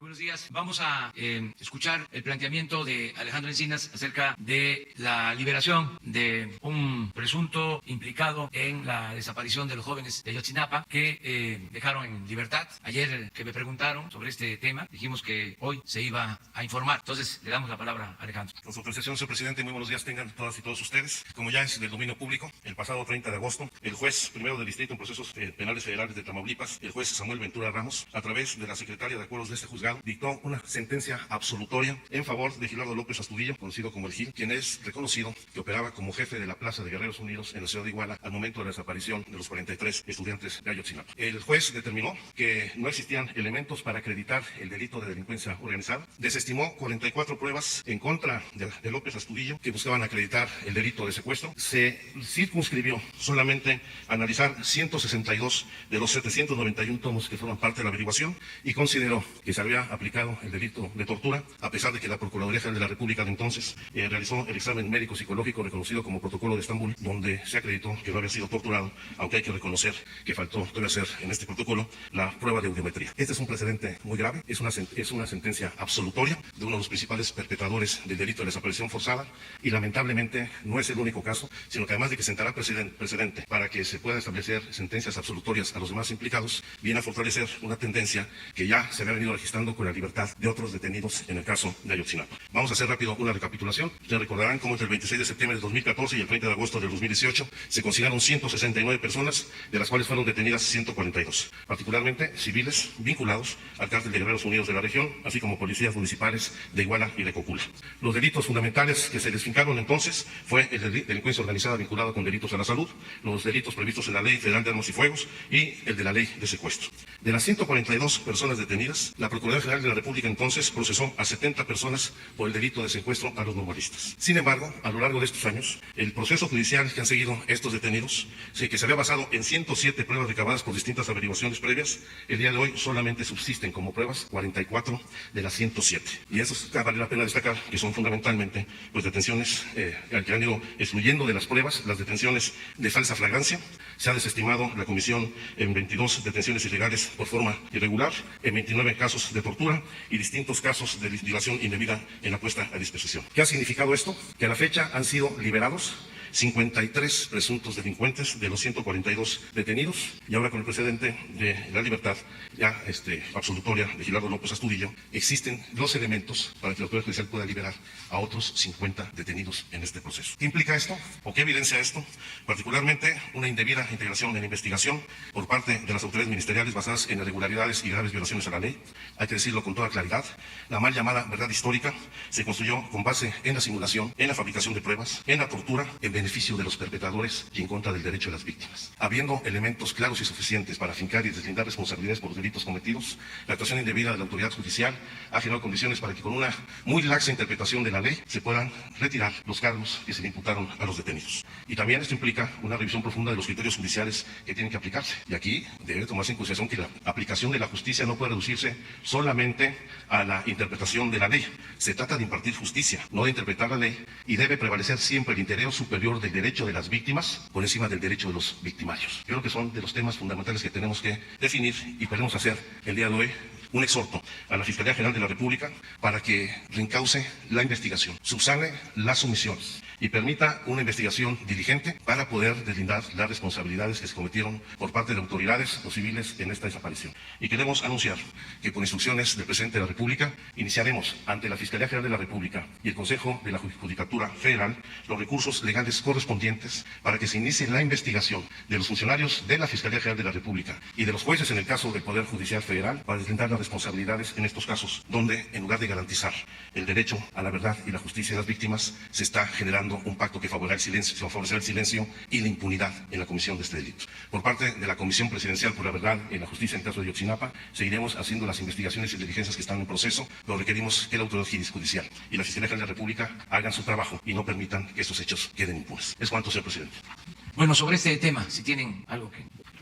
Buenos días. Vamos a escuchar el planteamiento de Alejandro Encinas acerca de la liberación de un presunto implicado en la desaparición de los jóvenes de Ayotzinapa que dejaron en libertad. Ayer que me preguntaron sobre este tema, dijimos que hoy se iba a informar. Entonces, le damos la palabra a Alejandro. Con su autorización, señor presidente, muy buenos días tengan todas y todos ustedes. Como ya es del dominio público, el pasado 30 de agosto, el juez primero del Distrito en Procesos Penales Federales de Tamaulipas, el juez Samuel Ventura Ramos, a través de la secretaria de Acuerdos de este juzgado, dictó una sentencia absolutoria en favor de Gilardo López Astudillo, conocido como el Gil, quien es reconocido que operaba como jefe de la Plaza de Guerreros Unidos en la ciudad de Iguala al momento de la desaparición de los 43 estudiantes de Ayotzinapa. El juez determinó que no existían elementos para acreditar el delito de delincuencia organizada, desestimó 44 pruebas en contra de López Astudillo que buscaban acreditar el delito de secuestro, se circunscribió solamente a analizar 162 de los 791 tomos que forman parte de la averiguación y consideró que se había aplicado el delito de tortura, a pesar de que la Procuraduría General de la República de entonces realizó el examen médico psicológico reconocido como Protocolo de Estambul, donde se acreditó que no había sido torturado, aunque hay que reconocer que faltó todavía hacer en este protocolo la prueba de audiometría. Este es un precedente muy grave, es una sentencia absolutoria de uno de los principales perpetradores del delito de desaparición forzada y lamentablemente no es el único caso, sino que además de que sentará precedente para que se puedan establecer sentencias absolutorias a los demás implicados, viene a fortalecer una tendencia que ya se había venido registrando con la libertad de otros detenidos en el caso de Ayotzinapa. Vamos a hacer rápido una recapitulación. Ustedes recordarán cómo entre el 26 de septiembre de 2014 y el 30 de agosto de 2018 se consignaron 169 personas, de las cuales fueron detenidas 142, particularmente civiles vinculados al cártel de Guerreros Unidos de la región, así como policías municipales de Iguala y de Cocula. Los delitos fundamentales que se les fincaron entonces fue el de delincuencia organizada vinculada con delitos a la salud, los delitos previstos en la Ley Federal de Armas y Fuegos y el de la Ley de Secuestro. De las 142 personas detenidas, la Procuraduría General de la República entonces procesó a 70 personas por el delito de secuestro a los normalistas. Sin embargo, a lo largo de estos años, el proceso judicial que han seguido estos detenidos, que se había basado en 107 pruebas recabadas por distintas averiguaciones previas, el día de hoy solamente subsisten como pruebas 44 de las 107. Y eso vale la pena destacar que son fundamentalmente detenciones que han ido excluyendo de las pruebas las detenciones de falsa flagrancia. Se ha desestimado la comisión en 22 detenciones ilegales por forma irregular, en 29 casos de tortura y distintos casos de violación indebida en la puesta a disposición. ¿Qué ha significado esto? Que a la fecha han sido liberados 53 presuntos delincuentes de los 142 detenidos y ahora con el precedente de la libertad ya absolutoria de Gilardo López Astudillo existen los elementos para que la autoridad judicial pueda liberar a otros 50 detenidos en este proceso. ¿Qué implica esto o qué evidencia esto? Particularmente una indebida integración en la investigación por parte de las autoridades ministeriales basadas en irregularidades y graves violaciones a la ley. Hay que decirlo con toda claridad, la mal llamada verdad histórica se construyó con base en la simulación, en la fabricación de pruebas, en la tortura, en beneficio de los perpetradores y en contra del derecho de las víctimas. Habiendo elementos claros y suficientes para fincar y deslindar responsabilidades por los delitos cometidos, la actuación indebida de la autoridad judicial ha generado condiciones para que con una muy laxa interpretación de la ley se puedan retirar los cargos que se le imputaron a los detenidos. Y también esto implica una revisión profunda de los criterios judiciales que tienen que aplicarse. Y aquí debe tomarse en consideración que la aplicación de la justicia no puede reducirse solamente a la interpretación de la ley. Se trata de impartir justicia, no de interpretar la ley, y debe prevalecer siempre el interés superior del derecho de las víctimas por encima del derecho de los victimarios. Yo creo que son de los temas fundamentales que tenemos que definir y podemos hacer el día de hoy un exhorto a la Fiscalía General de la República para que reencauce la investigación, subsane las omisiones y permita una investigación diligente para poder deslindar las responsabilidades que se cometieron por parte de autoridades o civiles en esta desaparición. Y queremos anunciar que por instrucciones del presidente de la República iniciaremos ante la Fiscalía General de la República y el Consejo de la Judicatura Federal los recursos legales correspondientes para que se inicie la investigación de los funcionarios de la Fiscalía General de la República y de los jueces en el caso del Poder Judicial Federal para deslindar las responsabilidades en estos casos, donde en lugar de garantizar el derecho a la verdad y la justicia de las víctimas, se está generando un pacto que favorecerá el silencio y la impunidad en la comisión de este delito. Por parte de la Comisión Presidencial por la Verdad y la Justicia en el caso de Ayotzinapa, seguiremos haciendo las investigaciones y diligencias que están en proceso, pero requerimos que la autoridad judicial y la Fiscalía General de la República hagan su trabajo y no permitan que estos hechos queden impunes. Es cuanto, señor presidente. Bueno, sobre este tema, si tienen algo que...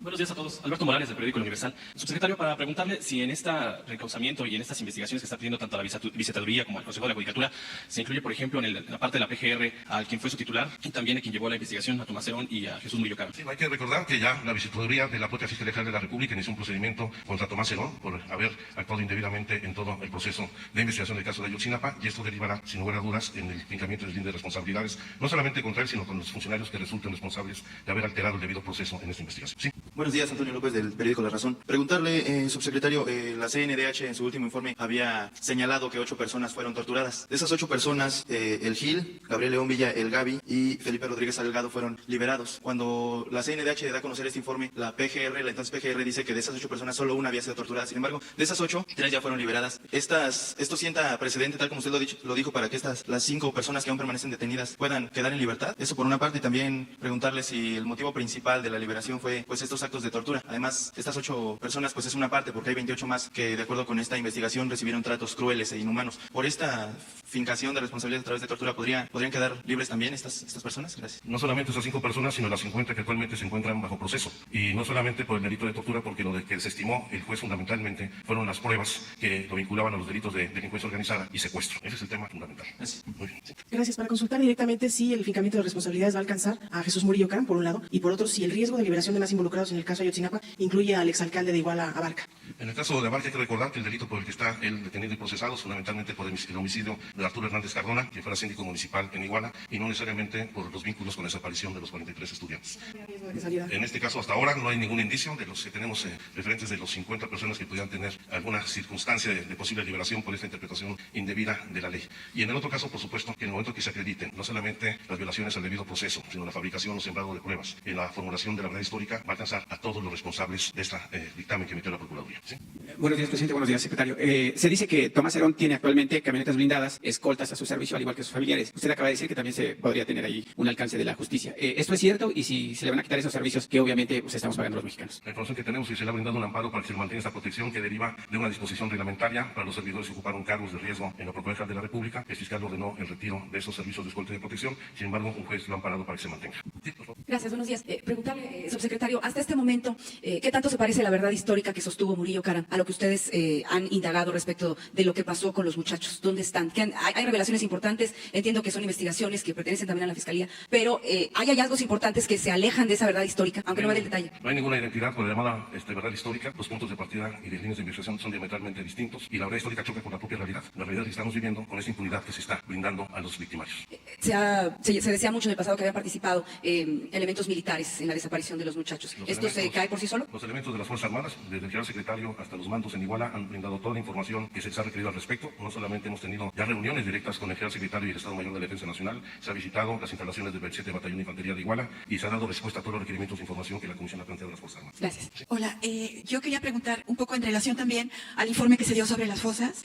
Buenos días a todos. Alberto Morales, del periódico El Universal. Subsecretario, para preguntarle si en este reencauzamiento y en estas investigaciones que está pidiendo tanto la Visitaduría como el Consejo de la Judicatura se incluye, por ejemplo, en la parte de la PGR a quien fue su titular y también a quien llevó la investigación, a Tomás Herón y a Jesús Murillo Caram. Sí, hay que recordar que ya la Visitaduría de la propia Fiscalía General de la República inició un procedimiento contra Tomás Herón por haber actuado indebidamente en todo el proceso de investigación del caso de Ayotzinapa, y esto derivará, sin lugar a dudas, en el fincamiento del límite de responsabilidades, no solamente contra él, sino con los funcionarios que resulten responsables de haber alterado el debido proceso en esta investigación. ¿Sí? Buenos días, Antonio López, del periódico La Razón. Preguntarle, subsecretario, la CNDH en su último informe había señalado que 8 personas fueron torturadas. De esas 8 personas, el Gil, Gabriel León Villa, el Gaby y Felipe Rodríguez Salgado fueron liberados. Cuando la CNDH da a conocer este informe, la entonces PGR dice que de esas 8 personas solo una había sido torturada. Sin embargo, de esas 8, 3 ya fueron liberadas. Esto sienta precedente, tal como usted lo dijo, para que las 5 personas que aún permanecen detenidas puedan quedar en libertad. Eso por una parte, y también preguntarle si el motivo principal de la liberación fue pues estos actos de tortura. Además, estas 8 personas pues es una parte, porque hay 28 más que de acuerdo con esta investigación recibieron tratos crueles e inhumanos. Por esta fincación de responsabilidad a través de tortura, ¿podrían quedar libres también estas personas? Gracias. No solamente esas 5 personas, sino las 50 que actualmente se encuentran bajo proceso. Y no solamente por el delito de tortura, porque lo que desestimó el juez fundamentalmente fueron las pruebas que lo vinculaban a los delitos de delincuencia organizada y secuestro. Ese es el tema fundamental. Gracias. Muy bien. Sí. Gracias. Para consultar directamente si el fincamiento de responsabilidades va a alcanzar a Jesús Murillo Caram, por un lado, y por otro, si el riesgo de liberación de más involucrados en el caso Ayotzinapa incluye al exalcalde de Iguala, Abarca. En el caso de Abarca hay que recordar que el delito por el que está él detenido y procesado es fundamentalmente por el homicidio de Arturo Hernández Cardona, que fuera síndico municipal en Iguala, y no necesariamente por los vínculos con la desaparición de los 43 estudiantes. En este caso, hasta ahora no hay ningún indicio de los que tenemos referentes de los 50 personas que pudieran tener alguna circunstancia de posible liberación por esta interpretación indebida de la ley. Y en el otro caso, por supuesto, que en el momento que se acrediten no solamente las violaciones al debido proceso, sino la fabricación o sembrado de pruebas, en la formulación de la verdad histórica, va a alcanzar a todos los responsables de este dictamen que emitió la Procuraduría. ¿Sí? Buenos días, presidente. Buenos días, secretario. Se dice que Tomás Herón tiene actualmente camionetas blindadas, escoltas a su servicio, al igual que sus familiares. Usted acaba de decir que también se podría tener ahí un alcance de la justicia. ¿Esto es cierto? Y si se le van a quitar esos servicios que obviamente pues, estamos pagando los mexicanos. La información que tenemos es que se le ha brindado un amparo para que se mantenga esta protección que deriva de una disposición reglamentaria para los servidores que ocuparon cargos de riesgo en la Procuraduría de la República. El fiscal ordenó el retiro de esos servicios de escolta y de protección. Sin embargo, un juez lo ha amparado para que se mantenga. Sí, por favor. Gracias, buenos días. Preguntarle, subsecretario, hasta este momento, ¿qué tanto se parece la verdad histórica que sostuvo Murillo Caram a lo que ustedes han indagado respecto de lo que pasó con los muchachos? ¿Dónde están? Hay revelaciones importantes, entiendo que son investigaciones que pertenecen también a la Fiscalía, pero hay hallazgos importantes que se alejan de esa verdad histórica, aunque no me dé el detalle. No hay ninguna identidad por la llamada verdad histórica. Los puntos de partida y de líneas de investigación son diametralmente distintos y la verdad histórica choca con la propia realidad. La realidad que estamos viviendo con esta impunidad que se está brindando a los victimarios. Se decía mucho en el pasado que habían participado elementos militares en la desaparición de los muchachos. ¿Esto se cae por sí solo? Los elementos de las Fuerzas Armadas, desde el general secretario hasta los mandos en Iguala, han brindado toda la información que se les ha requerido al respecto. No solamente hemos tenido ya reuniones directas con el general secretario y el Estado Mayor de la Defensa Nacional, se ha visitado las instalaciones del 27 Batallón de Infantería de Iguala y se ha dado respuesta a todos los requerimientos de información que la Comisión ha planteado a las Fuerzas Armadas. Gracias. Sí. Hola, yo quería preguntar un poco en relación también al informe que se dio sobre las fosas,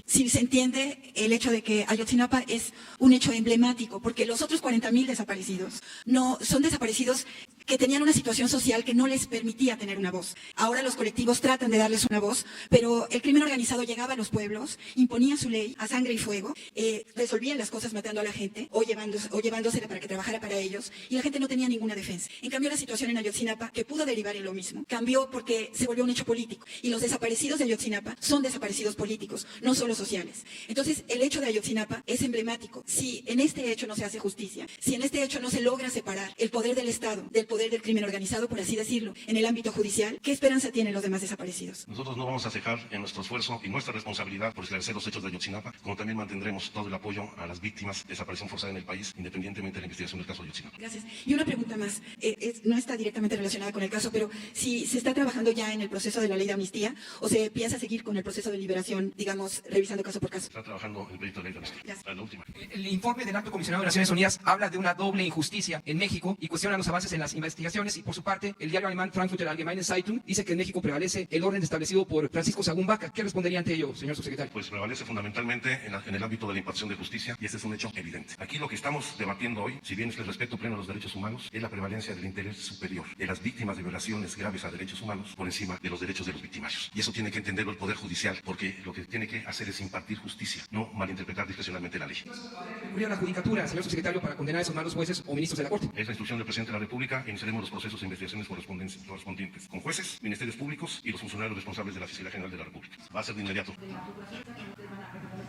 si se entiende el hecho de que Ayotzinapa es un hecho emblemático, porque los otros 40,000 desaparecidos no son desaparecidos que tenían una situación social que no les permitía tener una voz. Ahora los colectivos tratan de darles una voz, pero el crimen organizado llegaba a los pueblos, imponía su ley a sangre y fuego, resolvían las cosas matando a la gente o llevándosela para que trabajara para ellos, y la gente no tenía ninguna defensa. En cambio, la situación en Ayotzinapa, que pudo derivar en lo mismo, cambió porque se volvió un hecho político, y los desaparecidos de Ayotzinapa son desaparecidos políticos, no solo sociales. Entonces, el hecho de Ayotzinapa es emblemático. Si en este hecho no se hace justicia, si en este hecho no se logra separar el poder del Estado del poder del crimen organizado, por así decirlo, en el ámbito judicial, ¿qué esperanza tienen los demás desaparecidos? Nosotros no vamos a cejar en nuestro esfuerzo y nuestra responsabilidad por esclarecer los hechos de Ayotzinapa, como también mantendremos todo el apoyo a las víctimas de desaparición forzada en el país, independientemente de la investigación del caso de Ayotzinapa. Gracias. Y una pregunta más, no está directamente relacionada con el caso, pero si se está trabajando ya en el proceso de la ley de amnistía o se piensa seguir con el proceso de liberación, digamos, revisando caso por caso. Está trabajando el proyecto de ley de amnistía. Gracias. La última. El informe del Alto Comisionado de Naciones Unidas habla de una doble injusticia en México y cuestiona los avances en las investigaciones, y por su parte el diario alemán Frankfurter Allgemeine Zeitung dice que en México prevalece el orden establecido por Francisco Sagún Vaca. ¿Qué respondería ante ello, señor subsecretario? Pues prevalece fundamentalmente en el ámbito de la impartición de justicia, y este es un hecho evidente. Aquí lo que estamos debatiendo hoy, si bien es el respeto pleno a los derechos humanos, es la prevalencia del interés superior de las víctimas de violaciones graves a derechos humanos por encima de los derechos de los victimarios. Y eso tiene que entenderlo el Poder Judicial, porque lo que tiene que hacer es impartir justicia, no malinterpretar discrecionalmente la ley. ¿Recurrir a la judicatura, señor subsecretario, para condenar a esos malos jueces o ministros de la Corte? Es la instrucción del presidente de la República. iniciaremos los procesos de investigaciones correspondientes con jueces, ministerios públicos y los funcionarios responsables de la Fiscalía General de la República. Va a ser de inmediato.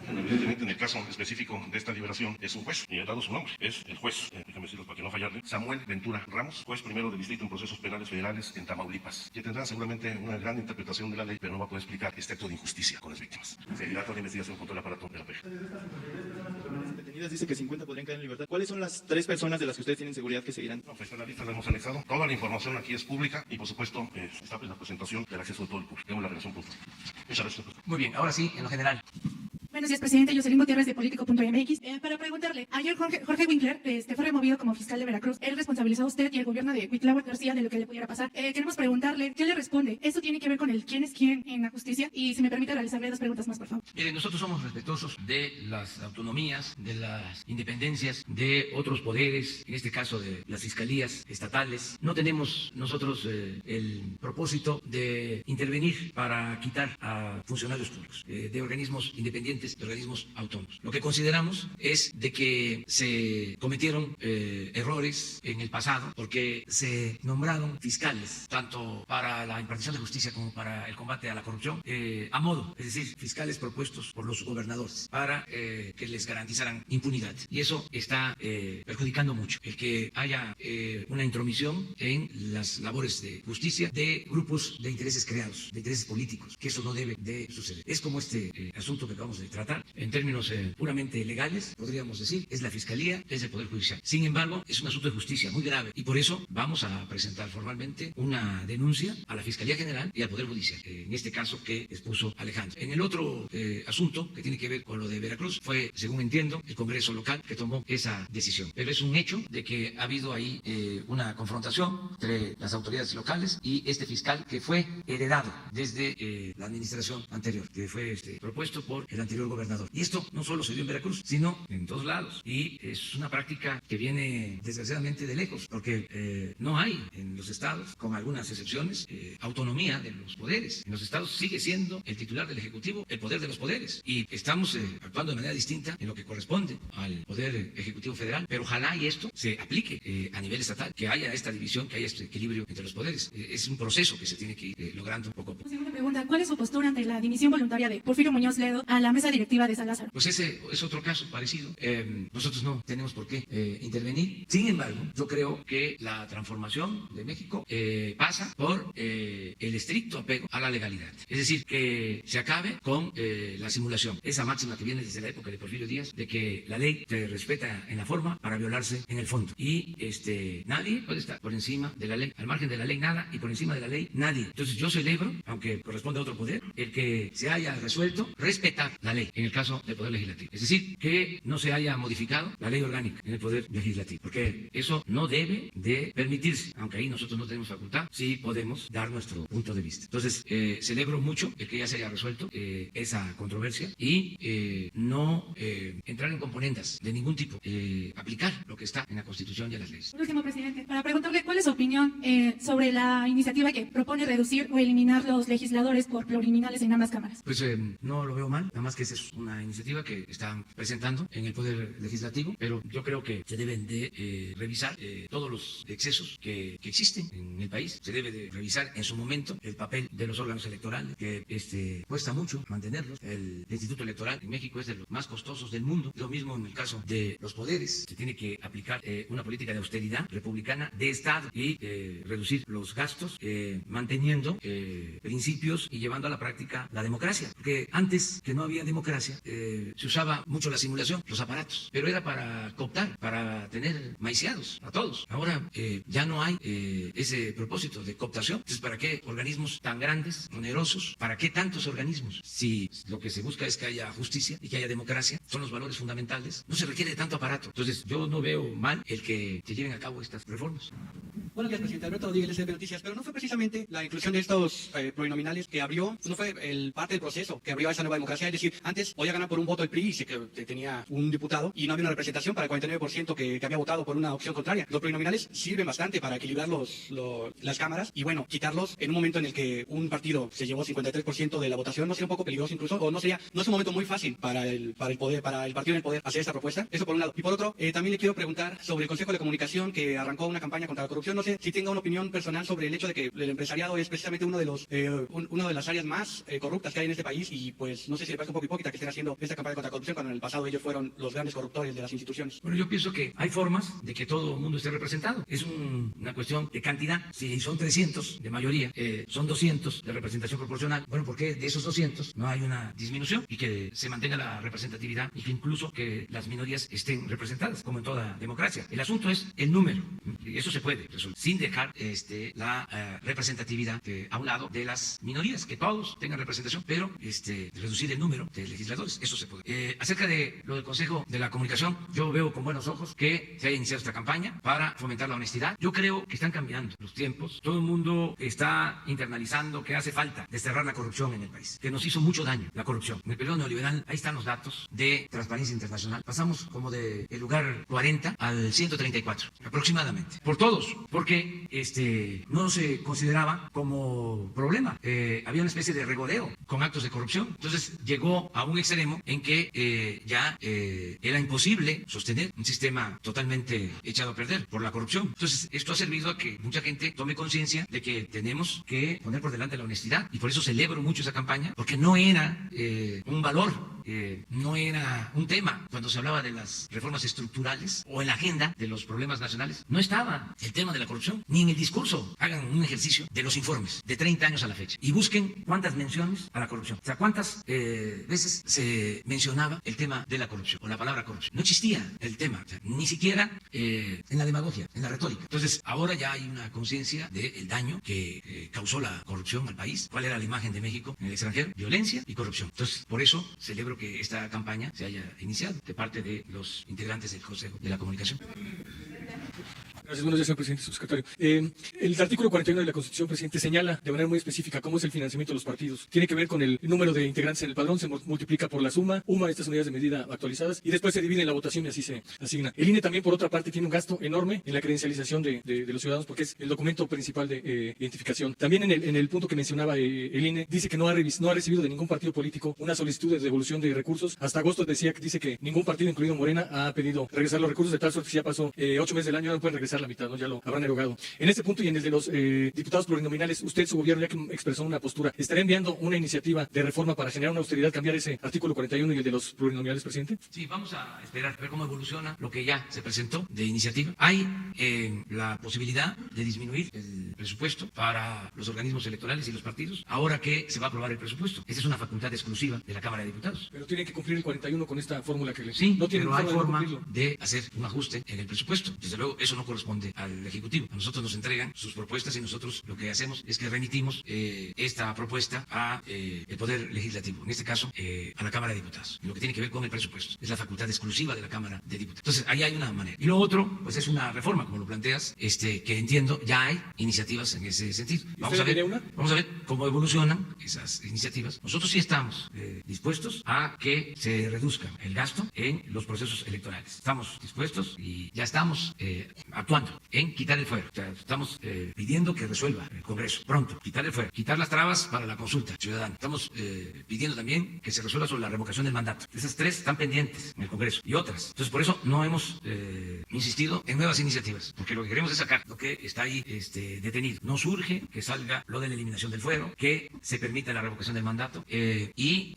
Bueno, evidentemente, en el caso específico de esta liberación es un juez, y he dado su nombre, es el juez, déjame decirlo para que no fallarle, Samuel Ventura Ramos, juez primero del Distrito en Procesos Penales Federales en Tamaulipas, que tendrá seguramente una gran interpretación de la ley, pero no va a poder explicar este acto de injusticia con las víctimas. Seguirá toda la investigación con todo el aparato de la PG. Detenidas dice que 50 podrían caer en libertad. ¿Cuáles son las 3 personas de las que ustedes tienen seguridad que seguirán? No, pues esta lista la hemos anexado. Toda la información aquí es pública y, por supuesto, está en la presentación del acceso de todo el público. Tenemos la relación pública. Muchas gracias. Muy bien, ahora sí, en lo general. Buenos días, presidente. Jocelyn Gutiérrez de Político.mx. Para preguntarle, ayer Jorge Winkler fue removido como fiscal de Veracruz. Él responsabilizó a usted y al gobierno de Cuitláhuac García de lo que le pudiera pasar. Queremos preguntarle, ¿qué le responde? ¿Esto tiene que ver con el quién es quién en la justicia? Y si me permite realizarle 2 preguntas más, por favor. Miren, nosotros somos respetuosos de las autonomías, de las independencias, de otros poderes, en este caso de las fiscalías estatales. No tenemos nosotros el propósito de intervenir para quitar a funcionarios públicos, de organismos independientes, de organismos autónomos. Lo que consideramos es de que se cometieron errores en el pasado porque se nombraron fiscales, tanto para la impartición de justicia como para el combate a la corrupción, a modo, es decir, fiscales propuestos por los gobernadores para que les garantizaran impunidad. Y eso está perjudicando mucho el que haya una intromisión en las labores de justicia de grupos de intereses creados, de intereses políticos, que eso no debe de suceder. Es como este asunto que acabamos de tratar, en términos puramente legales, podríamos decir, es la Fiscalía, es el Poder Judicial. Sin embargo, es un asunto de justicia muy grave y por eso vamos a presentar formalmente una denuncia a la Fiscalía General y al Poder Judicial, en este caso que expuso Alejandro. En el otro asunto que tiene que ver con lo de Veracruz, fue, según entiendo, el Congreso local que tomó esa decisión. Pero es un hecho de que ha habido ahí una confrontación entre las autoridades locales y este fiscal que fue heredado desde la administración anterior, que fue propuesto por el anterior gobernador. Y esto no solo se dio en Veracruz, sino en todos lados. Y es una práctica que viene desgraciadamente de lejos, porque no hay en los estados, con algunas excepciones, autonomía de los poderes. En los estados sigue siendo el titular del Ejecutivo el poder de los poderes. Y estamos actuando de manera distinta en lo que corresponde al Poder Ejecutivo Federal. Pero ojalá y esto se aplique a nivel estatal, que haya esta división, que haya este equilibrio entre los poderes. Es un proceso que se tiene que ir logrando poco a poco. Segunda pregunta, ¿cuál es su postura ante la dimisión voluntaria de Porfirio Muñoz Ledo a la mesa directiva de San Lázaro? Pues ese es otro caso parecido. Nosotros no tenemos por qué intervenir. Sin embargo, yo creo que la transformación de México pasa por el estricto apego a la legalidad. Es decir, que se acabe con la simulación. Esa máxima que viene desde la época de Porfirio Díaz, de que la ley se respeta en la forma para violarse en el fondo. Y nadie puede estar por encima de la ley. Al margen de la ley nada y por encima de la ley nadie. Entonces yo celebro, aunque corresponde a otro poder, el que se haya resuelto respetar la ley en el caso del Poder Legislativo. Es decir, que no se haya modificado la ley orgánica en el Poder Legislativo, porque eso no debe de permitirse, aunque ahí nosotros no tenemos facultad, sí podemos dar nuestro punto de vista. Entonces, celebro mucho el que ya se haya resuelto esa controversia y no entrar en componendas de ningún tipo, aplicar lo que está en la Constitución y en las leyes. Por último, presidente, para preguntarle cuál es su opinión sobre la iniciativa que propone reducir o eliminar los legisladores por plurinominales en ambas cámaras. Pues no lo veo mal, nada más que esa es una iniciativa que están presentando en el Poder Legislativo, pero yo creo que se deben de revisar todos los excesos que existen en el país. Se debe de revisar en su momento el papel de los órganos electorales, que cuesta mucho mantenerlos. El Instituto Electoral en México es de los más costosos del mundo. Lo mismo en el caso de los poderes. Se tiene que aplicar una política de austeridad republicana de Estado y reducir los gastos, manteniendo principios y llevando a la práctica la democracia. Porque antes que no había democracia, se usaba mucho la simulación, los aparatos, pero era para cooptar, para tener maiciados a todos. Ahora ya no hay ese propósito de cooptación. Entonces, ¿para qué organismos tan grandes, onerosos? ¿Para qué tantos organismos? Si lo que se busca es que haya justicia y que haya democracia, son los valores fundamentales, no se requiere de tanto aparato. Entonces, yo no veo mal el que se lleven a cabo estas reformas. Buenos días, presidente. Alberto Rodríguez, LCB Noticias. Pero no fue precisamente la inclusión de estos plurinominales que abrió, no fue parte del proceso que abrió a esa nueva democracia. Es decir, antes podía ganar por un voto el PRI, que tenía un diputado, y no había una representación para el 49% que había votado por una opción contraria. Los plurinominales sirven bastante para equilibrar las cámaras y, bueno, quitarlos en un momento en el que un partido se llevó 53% de la votación, ¿no sería un poco peligroso incluso? ¿O no es un momento muy fácil para el partido en el poder hacer esta propuesta? Eso por un lado. Y por otro, también le quiero preguntar sobre el Consejo de Comunicación que arrancó una campaña contra la corrupción. No sé sé si tenga una opinión personal sobre el hecho de que el empresariado es precisamente una de las áreas más corruptas que hay en este país, y pues no sé si le parece un poco hipócrita que estén haciendo esta campaña contra la corrupción cuando en el pasado ellos fueron los grandes corruptores de las instituciones. Bueno, yo pienso que hay formas de que todo el mundo esté representado. Es una cuestión de cantidad. Si son 300 de mayoría, son 200 de representación proporcional. Bueno, ¿por qué de esos 200 no hay una disminución y que se mantenga la representatividad y que incluso que las minorías estén representadas, como en toda democracia? El asunto es el número. Y eso se puede resolver sin dejar la representatividad a un lado de las minorías, que todos tengan representación, pero reducir el número de legisladores. Eso se puede. Acerca de lo del Consejo de la Comunicación, yo veo con buenos ojos que se haya iniciado esta campaña para fomentar la honestidad. Yo creo que están cambiando los tiempos. Todo el mundo está internalizando que hace falta desterrar la corrupción en el país, que nos hizo mucho daño la corrupción. En el periodo neoliberal, ahí están los datos de Transparencia Internacional. Pasamos como del lugar 40 al 134, aproximadamente. Por todos, porque no se consideraba como problema. Había una especie de regodeo con actos de corrupción. Entonces llegó a un extremo en que ya era imposible sostener un sistema totalmente echado a perder por la corrupción. Entonces esto ha servido a que mucha gente tome conciencia de que tenemos que poner por delante la honestidad, y por eso celebro mucho esa campaña, porque no era un valor, no era un tema cuando se hablaba de las reformas estructurales o en la agenda de los problemas nacionales. No estaba el tema de la corrupción, ni en el discurso. Hagan un ejercicio de los informes de 30 años a la fecha y busquen cuántas menciones a la corrupción. O sea, cuántas veces se mencionaba el tema de la corrupción o la palabra corrupción. No existía el tema, o sea, ni siquiera en la demagogia, en la retórica. Entonces, ahora ya hay una conciencia del daño que causó la corrupción al país. ¿Cuál era la imagen de México en el extranjero? Violencia y corrupción. Entonces, por eso celebro que esta campaña se haya iniciado de parte de los integrantes del Consejo de la Comunicación. Gracias, buenos días, señor presidente, subsecretario. El artículo 41 de la Constitución, presidente, señala de manera muy específica cómo es el financiamiento de los partidos. Tiene que ver con el número de integrantes en el padrón, se multiplica por la suma de estas unidades de medida actualizadas y después se divide en la votación y así se asigna. El INE también, por otra parte, tiene un gasto enorme en la credencialización de los ciudadanos porque es el documento principal de identificación. También en el punto que mencionaba el INE, dice que no ha recibido de ningún partido político una solicitud de devolución de recursos. Hasta agosto dice que ningún partido, incluido Morena, ha pedido regresar los recursos, de tal suerte que ya pasó 8 meses del año, ya no pueden regresar la mitad, ¿no? Ya lo habrán erogado. En este punto y en el de los diputados plurinominales, usted, su gobierno, ya que expresó una postura, ¿estaría enviando una iniciativa de reforma para generar una austeridad, cambiar ese artículo 41 y el de los plurinominales, presidente? Sí, vamos a esperar, ver cómo evoluciona lo que ya se presentó de iniciativa. Hay la posibilidad de disminuir el presupuesto para los organismos electorales y los partidos, ahora que se va a aprobar el presupuesto. Esa es una facultad exclusiva de la Cámara de Diputados. Pero tienen que cumplir el 41 con esta fórmula que le... Sí, no tiene pero hay forma de hacer un ajuste en el presupuesto. Desde luego, eso no corresponde al Ejecutivo. A nosotros nos entregan sus propuestas y nosotros lo que hacemos es que remitimos esta propuesta a el Poder Legislativo, en este caso a la Cámara de Diputados. Lo que tiene que ver con el presupuesto es la facultad exclusiva de la Cámara de Diputados. Entonces, ahí hay una manera. Y lo otro, pues es una reforma, como lo planteas, que entiendo ya hay iniciativas en ese sentido. Vamos a ver cómo evolucionan esas iniciativas. Nosotros sí estamos dispuestos a que se reduzca el gasto en los procesos electorales. Estamos dispuestos y ya estamos actuando en quitar el fuero. O sea, estamos pidiendo que resuelva el Congreso pronto, quitar el fuero, quitar las trabas para la consulta ciudadana. Estamos pidiendo también que se resuelva sobre la revocación del mandato. Esas tres están pendientes en el Congreso y otras. Entonces, por eso no hemos insistido en nuevas iniciativas, porque lo que queremos es sacar lo que está ahí detenido. No surge que salga lo de la eliminación del fuero, que se permita la revocación del mandato y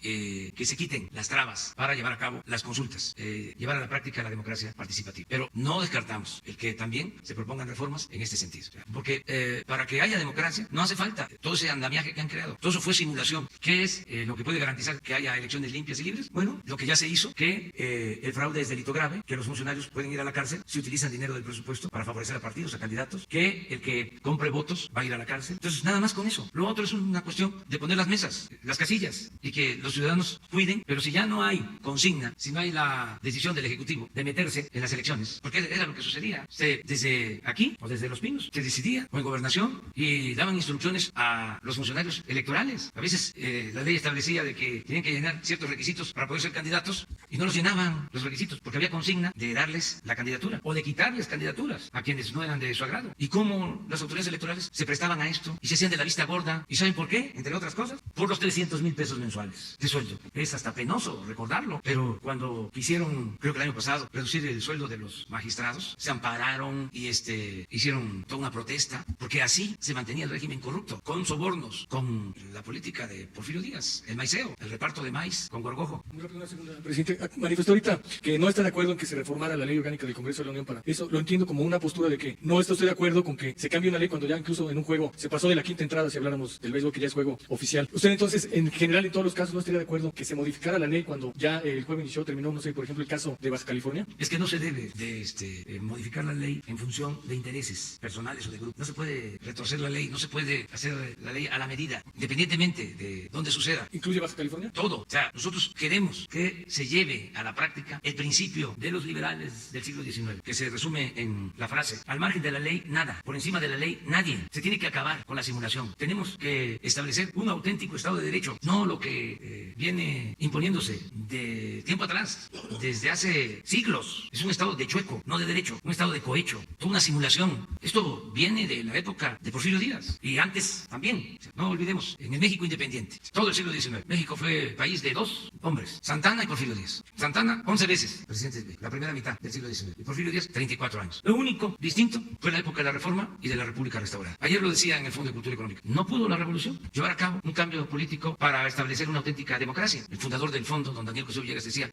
que se quiten las trabas para llevar a cabo las consultas, llevar a la práctica la democracia participativa. Pero no descartamos el que también se propongan reformas en este sentido. Porque para que haya democracia no hace falta todo ese andamiaje que han creado. Todo eso fue simulación. ¿Qué es lo que puede garantizar que haya elecciones limpias y libres? Bueno, lo que ya se hizo, que el fraude es delito grave, que los funcionarios pueden ir a la cárcel si utilizan dinero del presupuesto para favorecer a partidos, a candidatos, que el que compre votos va a ir a la cárcel. Entonces, nada más con eso. Lo otro es una cuestión de poner las mesas, las casillas, y que los ciudadanos cuiden. Pero si ya no hay consigna, si no hay la decisión del Ejecutivo de meterse en las elecciones, porque era lo que sucedía, desde aquí o desde Los Pinos, se decidía o en gobernación y daban instrucciones a los funcionarios electorales. A veces la ley establecía de que tenían que llenar ciertos requisitos para poder ser candidatos y no los llenaban los requisitos porque había consigna de darles la candidatura o de quitarles candidaturas a quienes no eran de su agrado. Y cómo las autoridades electorales se prestaban a esto y se hacían de la vista gorda. ¿Y saben por qué? Entre otras cosas, por los 300,000 pesos mensuales de sueldo. Es hasta penoso recordarlo, pero cuando quisieron, creo que el año pasado, reducir el sueldo de los magistrados, se ampararon van y hicieron toda una protesta, porque así se mantenía el régimen corrupto, con sobornos, con la política de Porfirio Díaz, el maiceo, el reparto de maíz con gorgojo. Muy rápido, una segunda, presidente. Manifestó ahorita que no está de acuerdo en que se reformara la ley orgánica del Congreso de la Unión para eso. Lo entiendo como una postura de que no está usted de acuerdo con que se cambie una ley cuando ya incluso en un juego se pasó de la quinta entrada, si habláramos del béisbol, que ya es juego oficial. Usted entonces, en general, en todos los casos, ¿no estaría de acuerdo que se modificara la ley cuando ya el juego inició, terminó, no sé, por ejemplo, el caso de Baja California? Es que no se debe de modificar la ley en función de intereses personales o de grupos. No se puede retorcer la ley, no se puede hacer la ley a la medida, independientemente de dónde suceda. ¿Incluye Baja California? Todo. O sea, nosotros queremos que se lleve a la práctica el principio de los liberales del siglo XIX, que se resume en la frase: al margen de la ley, nada. Por encima de la ley, nadie. Se tiene que acabar con la simulación. Tenemos que establecer un auténtico Estado de Derecho, no lo que viene imponiéndose de tiempo atrás, desde hace siglos. Es un Estado de chueco, no de derecho, un Estado de cohecho, toda una simulación. Esto viene de la época de Porfirio Díaz y antes también. No olvidemos, en el México independiente, todo el siglo XIX, México fue país de dos hombres, Santana y Porfirio Díaz. Santana, 11 veces presidente de la primera mitad del siglo XIX, y Porfirio Díaz, 34 años. Lo único distinto fue la época de la Reforma y de la República restaurada. Ayer lo decía en el Fondo de Cultura Económica. No pudo la revolución llevar a cabo un cambio político para establecer una auténtica democracia. El fundador del fondo, don Daniel José Villegas, decía,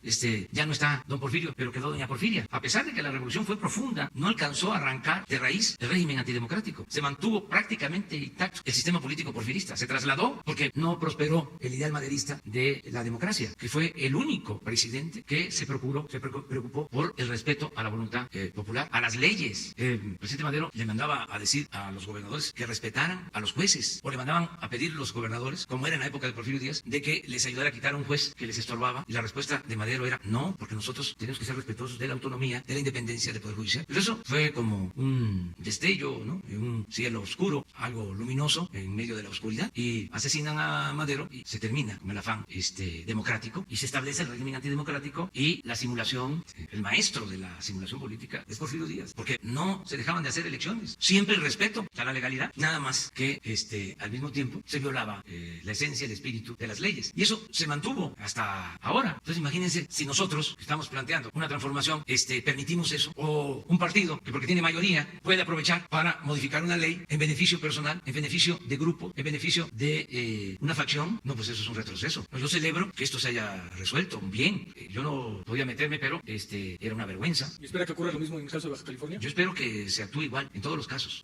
ya no está don Porfirio, pero quedó doña Porfiria. A pesar de que la revolución fue profunda, no alcanzó a arrancar de raíz el régimen antidemocrático. Se mantuvo prácticamente intacto el sistema político porfirista. Se trasladó porque no prosperó el ideal maderista de la democracia, que fue el único presidente que se preocupó por el respeto a la voluntad popular, a las leyes. El presidente Madero le mandaba a decir a los gobernadores que respetaran a los jueces, o le mandaban a pedir los gobernadores, como era en la época de Porfirio Díaz, de que les ayudara a quitar a un juez que les estorbaba, y la respuesta de Madero era no, porque nosotros tenemos que ser respetuosos de la autonomía, de la independencia del Poder Judicial. Pero eso fue como un destello, ¿no? En un cielo oscuro, algo luminoso en medio de la oscuridad, y asesinan a Madero y se termina con el afán democrático y se establece el régimen antidemocrático, y la simulación, el maestro de la simulación política es Porfirio Díaz, porque no se dejaban de hacer elecciones, siempre el respeto a la legalidad, nada más que al mismo tiempo se violaba la esencia, el espíritu de las leyes, y eso se mantuvo hasta ahora. Entonces imagínense si nosotros estamos planteando una transformación, permitimos eso, o un partido que porque tiene mayoría puede aprovechar para modificar una ley en beneficio personal, en beneficio de grupo, en beneficio de una facción. No, pues eso es un retroceso. Yo celebro que esto se haya resuelto bien. Yo no podía meterme, pero era una vergüenza. ¿Y espera que ocurra lo mismo en el caso de Baja California? Yo espero que se actúe igual en todos los casos,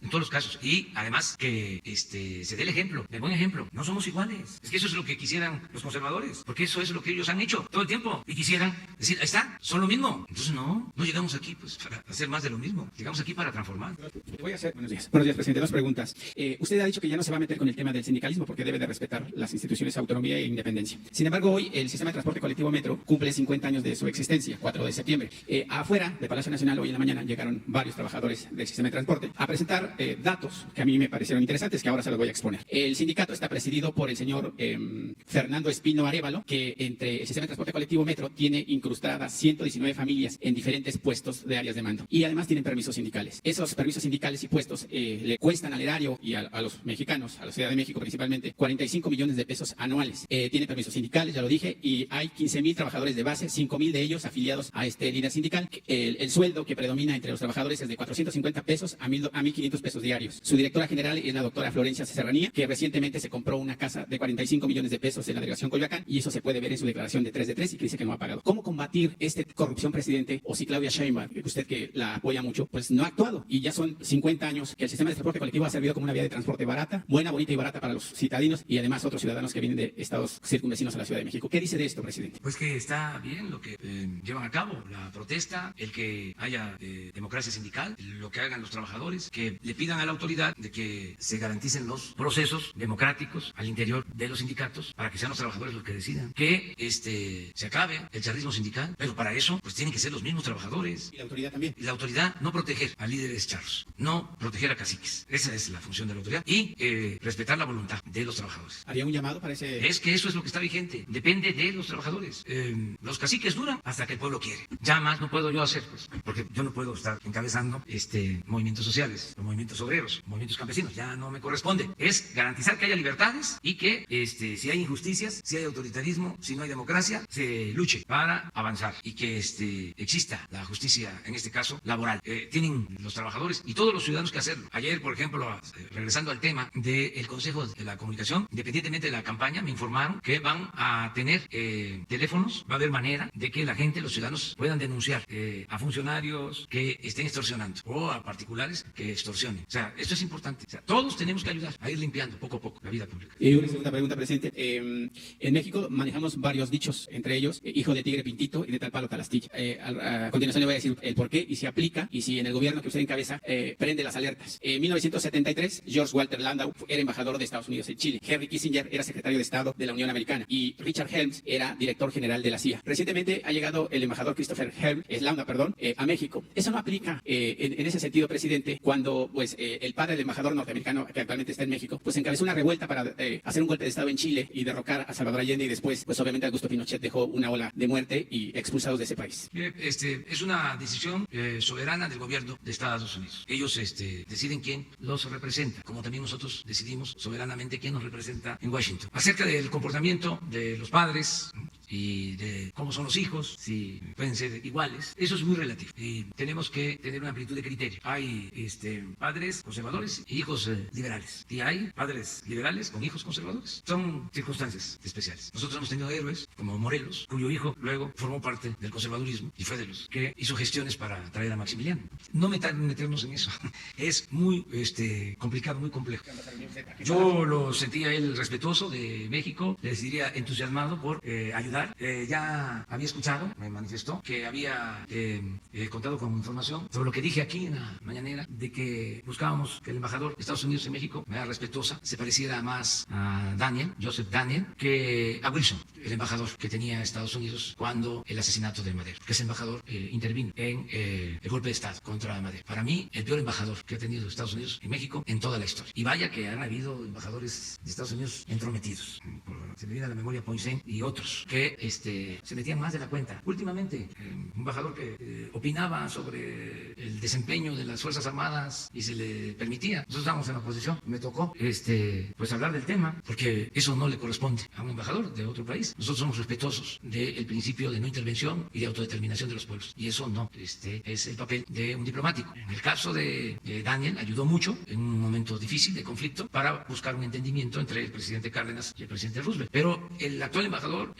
y además que se dé el ejemplo, el buen ejemplo. No somos iguales. Es que eso es lo que quisieran los conservadores, porque eso es lo que ellos han hecho todo el tiempo, y quisieran decir, ahí está, son lo mismo. Entonces no llegamos aquí pues para hacer más de lo mismo, llegamos aquí para transformar. Voy a hacer, buenos días, presidente, dos preguntas. Usted ha dicho que ya no se va a meter con el tema del sindicalismo porque debe de respetar las instituciones, autonomía e independencia. Sin embargo, hoy el sistema de transporte colectivo Metro cumple 50 años de su existencia, 4 de septiembre. Afuera del Palacio Nacional, hoy en la mañana, llegaron varios trabajadores del sistema de transporte a presentar datos que a mí me parecieron interesantes, que ahora se los voy a exponer. El sindicato está presidido por el señor Fernando Espino Arévalo, que entre el sistema de transporte colectivo Metro tiene incrustadas 119 familias en diferentes puestos de áreas de mando, y además tienen permisos sindicales. Esos permisos sindicales y puestos le cuestan al erario y a los mexicanos, a la Ciudad de México principalmente, 45 millones de pesos anuales. Tiene permisos sindicales, ya lo dije, y hay 15,000 trabajadores de base, 5,000 de ellos afiliados a este líder sindical. El sueldo que predomina entre los trabajadores es de 450 pesos a 1,500 pesos diarios. Su directora general es la doctora Florencia Serranía, que recientemente se compró una casa de 45 millones de pesos en la delegación Coyoacán, y eso se puede ver en su declaración de 3 de 3, y que dice que no ha pagado. ¿Cómo combatir esta corrupción, presidente? O si Claudia Sheinbaum, usted que la apoya mucho, pues no ha actuado, y ya son 50 años que el sistema de transporte colectivo ha servido como una vía de transporte barata, buena, bonita y barata para los citadinos, y además otros ciudadanos que vienen de estados circunvecinos a la Ciudad de México. ¿Qué dice de esto, presidente? Pues que está bien lo que llevan a cabo, la protesta, el que haya democracia sindical, lo que hagan los trabajadores, que le pidan a la autoridad de que se garanticen los procesos democráticos al interior de los sindicatos, para que sean los trabajadores los que decidan, que se acabe el charrismo sindical, pero para eso pues tienen que ser los mismos trabajadores. Y la autoridad también. Y la autoridad, no proteger a líderes charros, no proteger a caciques. Esa es la función de la autoridad, y respetar la voluntad de los trabajadores. ¿Haría un llamado para ese...? Es que eso es lo que está vigente, depende de los trabajadores. Los caciques duran hasta que el pueblo quiere. Ya más no puedo yo hacer, pues, porque yo no puedo estar encabezando movimientos sociales, los movimientos obreros, movimientos campesinos, ya no me corresponde. Es garantizar que haya libertades, y que si hay injusticias, si hay autoritarismo, si no hay democracia, se luche para avanzar, y que exista la justicia, en este caso laboral. tienen los trabajadores y todos los ciudadanos que hacerlo. Ayer, por ejemplo, regresando al tema del Consejo de la Comunicación, independientemente de la campaña, me informaron que van a tener teléfonos, va a haber manera de que la gente, los ciudadanos, puedan denunciar a funcionarios que estén extorsionando o a particulares que extorsionen. O sea, esto es importante. O sea, todos tenemos que ayudar a ir limpiando poco a poco la vida pública. Y una segunda pregunta, presidente. En México manejamos varios dichos, entre ellos, hijo de tigre pintito y de tal palo tal astilla. A continuación le voy a decir el por qué y si aplica y si en el gobierno que usted encabeza prende las alertas. En 1973, George Walter Landau era embajador de Estados Unidos en Chile. Henry Kissinger era secretario de Estado de la Unión Americana y Richard Helms era director general de la CIA. Recientemente ha llegado el embajador Christopher Landau, a México. Eso no aplica en ese sentido, presidente, cuando pues el padre del embajador norteamericano que actualmente está en México, pues encabezó una revuelta para hacer un golpe de Estado en Chile y derrocar a Salvador Allende y después, pues obviamente Augusto Pinochet dejó una ola de muerte y expulsados de ese país. Es una decisión soberana del gobierno de Estados Unidos. Ellos deciden quién los representa, como también nosotros decidimos soberanamente quién nos representa en Washington. Acerca del comportamiento de los padres y de cómo son los hijos, si pueden ser iguales, eso es muy relativo y tenemos que tener una amplitud de criterio. Hay padres conservadores e hijos liberales y hay padres liberales con hijos conservadores. Son circunstancias especiales. Nosotros hemos tenido héroes como Morelos, cuyo hijo luego formó parte del conservadurismo y fue de los que hizo gestiones para traer a Maximiliano. No meternos en eso. Es muy complicado, muy complejo. Yo lo sentía él respetuoso de México, les diría entusiasmado por ayudar. Ya había escuchado, me manifestó, que había contado con información sobre lo que dije aquí en la mañanera, de que buscábamos que el embajador de Estados Unidos en México, de manera respetuosa, se pareciera más a Joseph Daniel, que a Wilson, el embajador que tenía Estados Unidos cuando el asesinato de Madero, que ese embajador intervino en el golpe de Estado contra Madero. Para mí, el peor embajador que ha tenido Estados Unidos en México en toda la historia. Y vaya que han habido embajadores de Estados Unidos entrometidos. Se me viene a la memoria Poinsett y otros que se metían más de la cuenta. Últimamente, un embajador que opinaba sobre el desempeño de las Fuerzas Armadas y se le permitía. Nosotros estábamos en la oposición, me tocó pues hablar del tema, porque eso no le corresponde a un embajador de otro país. Nosotros somos respetuosos del principio de no intervención y de autodeterminación de los pueblos. Y eso no, es el papel de un diplomático. En el caso de Daniel, ayudó mucho en un momento difícil de conflicto para buscar un entendimiento entre el presidente Cárdenas y el presidente Roosevelt. Pero el actual embajador